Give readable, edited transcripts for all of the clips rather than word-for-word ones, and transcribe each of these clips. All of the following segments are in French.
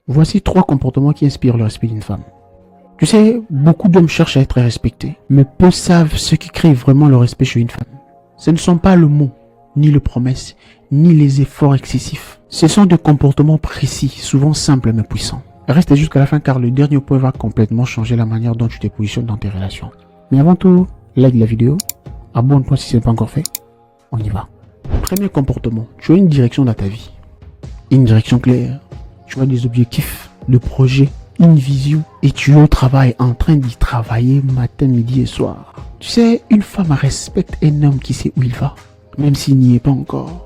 Voici 3 comportements qui inspirent le respect d'une femme. Tu sais, beaucoup d'hommes cherchent à être respectés, mais peu savent ce qui crée vraiment le respect chez une femme. Ce ne sont pas le mot, ni les promesses, ni les efforts excessifs. Ce sont des comportements précis, souvent simples mais puissants. Reste jusqu'à la fin car le dernier point va complètement changer la manière dont tu te positionnes dans tes relations. Mais avant tout, like la vidéo, abonne-toi si ce n'est pas encore fait. On y va. Premier comportement, tu as une direction dans ta vie. Une direction claire. Tu as des objectifs, des projets, une vision. Et tu es au travail en train d'y travailler matin, midi et soir. Tu sais, une femme respecte un homme qui sait où il va, même s'il n'y est pas encore.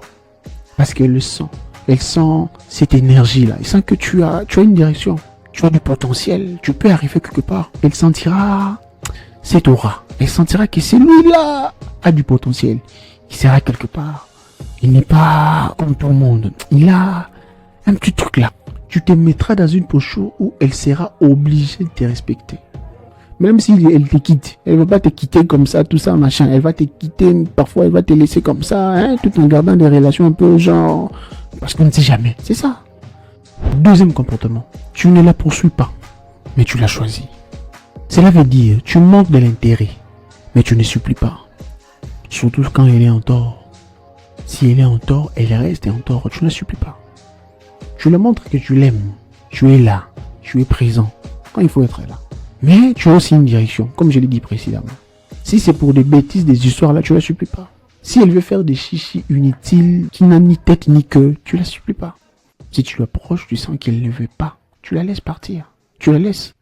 Parce qu'elle le sent. Elle sent cette énergie-là. Elle sent que tu as une direction. Tu as du potentiel. Tu peux arriver quelque part. Elle sentira cette aura. Elle sentira que celui-là a du potentiel. Il sera quelque part. Il n'est pas comme tout le monde. Il a un petit truc là. Tu te mettras dans une posture où elle sera obligée de te respecter. Même si elle te quitte, elle ne va pas te quitter comme ça, tout ça, machin. Elle va te quitter, parfois elle va te laisser comme ça, hein, tout en gardant des relations un peu genre... Parce qu'on ne sait jamais, c'est ça. Deuxième comportement, tu ne la poursuis pas, mais tu la choisis. Cela veut dire, tu manques de l'intérêt, mais tu ne supplies pas. Surtout quand elle est en tort. Si elle est en tort, elle reste en tort, tu ne la supplies pas. Tu lui montres que tu l'aimes, tu es là, tu es présent, quand il faut être là. Mais tu as aussi une direction, comme je l'ai dit précédemment. Si c'est pour des bêtises, des histoires là, tu la supplies pas. Si elle veut faire des chichis inutiles, qui n'ont ni tête ni queue, tu la supplies pas. Si tu l'approches, tu sens qu'elle ne veut pas, tu la laisses partir. Tu la laisses.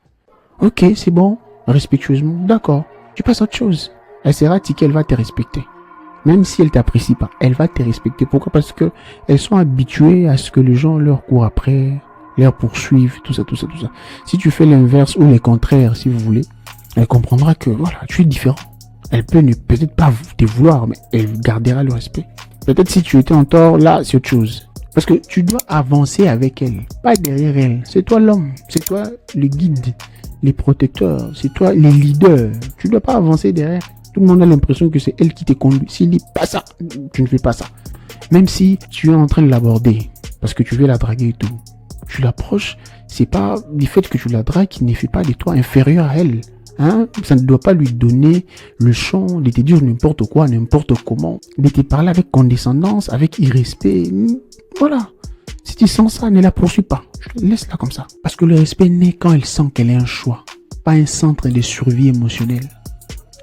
Ok, c'est bon, respectueusement, d'accord. Tu passes à autre chose. Elle sera tiquée, elle va te respecter. Même si elle t'apprécie pas, elle va te respecter. Pourquoi? Parce que elles sont habituées à ce que les gens leur courent après, leur poursuivent, tout ça. Si tu fais l'inverse ou le contraire, si vous voulez, elle comprendra que voilà, tu es différent. Elle peut ne peut-être pas te vouloir, mais elle gardera le respect. Peut-être si tu étais en tort, là, c'est autre chose. Parce que tu dois avancer avec elle, pas derrière elle. C'est toi l'homme, c'est toi le guide, les protecteurs, c'est toi les leaders. Tu ne dois pas avancer derrière. Tout le monde a l'impression que c'est elle qui te conduit. S'il dit pas ça, tu ne fais pas ça. Même si tu es en train de l'aborder, parce que tu veux la draguer et tout, tu l'approches, c'est pas du fait que tu la dragues qui ne fait pas de toi inférieur à elle. Hein? Ça ne doit pas lui donner le champ de te dire n'importe quoi, n'importe comment, de te parler avec condescendance, avec irrespect. Voilà. Si tu sens ça, ne la poursuis pas. Laisse-la comme ça. Parce que le respect naît quand elle sent qu'elle est un choix, pas un centre de survie émotionnelle.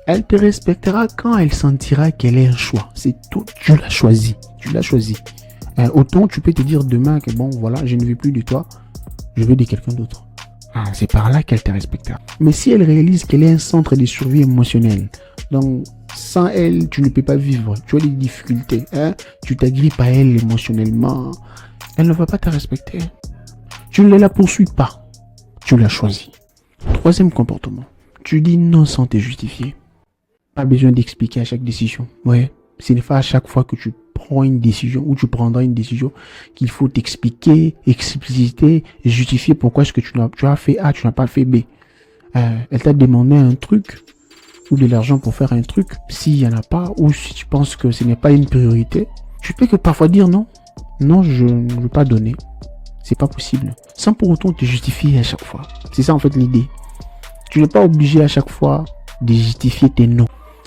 Elle te respectera quand elle sentira qu'elle est un choix. C'est tout. Tu l'as choisi. Tu l'as choisi. Autant tu peux te dire demain que bon, voilà, je ne veux plus de toi, je veux de quelqu'un d'autre. C'est par là qu'elle te respectera. Mais si elle réalise qu'elle est un centre de survie émotionnelle, donc sans elle, tu ne peux pas vivre. Tu as des difficultés. Tu t'agrippes à elle émotionnellement. Elle ne va pas te respecter. Tu ne la poursuis pas. Tu l'as choisi. Troisième comportement. Tu dis non sans te justifier. Pas besoin d'expliquer à chaque décision. Ouais, ce n'est pas à chaque fois que tu prends une décision ou tu prendras une décision qu'il faut t'expliquer, expliciter, justifier pourquoi est-ce que tu as fait A, tu n'as pas fait B. Elle t'a demandé un truc ou de l'argent pour faire un truc. S'il n'y en a pas ou si tu penses que ce n'est pas une priorité, tu peux que parfois dire non. Non, je ne veux pas donner. C'est pas possible. Sans pour autant te justifier à chaque fois. C'est ça en fait l'idée. Tu n'es pas obligé à chaque fois de justifier tes non.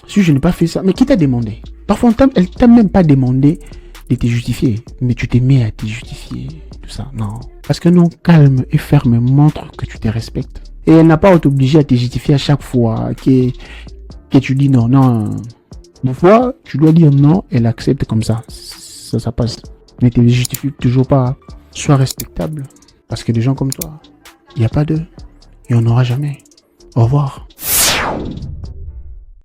Si je n'ai pas fait ça, mais qui t'a demandé? Parfois, elle t'a même pas demandé de te justifier, mais tu t'es mis à te justifier, tout ça. Non. Parce que non, calme et ferme montre que tu te respectes. Et elle n'a pas été obligée à te justifier à chaque fois que tu dis non. Non. Des fois, tu dois dire non, elle accepte comme ça. Ça passe. Mais tu ne justifies toujours pas. Sois respectable. Parce que des gens comme toi, il n'y a pas d'eux. Il n'y en aura jamais. Au revoir.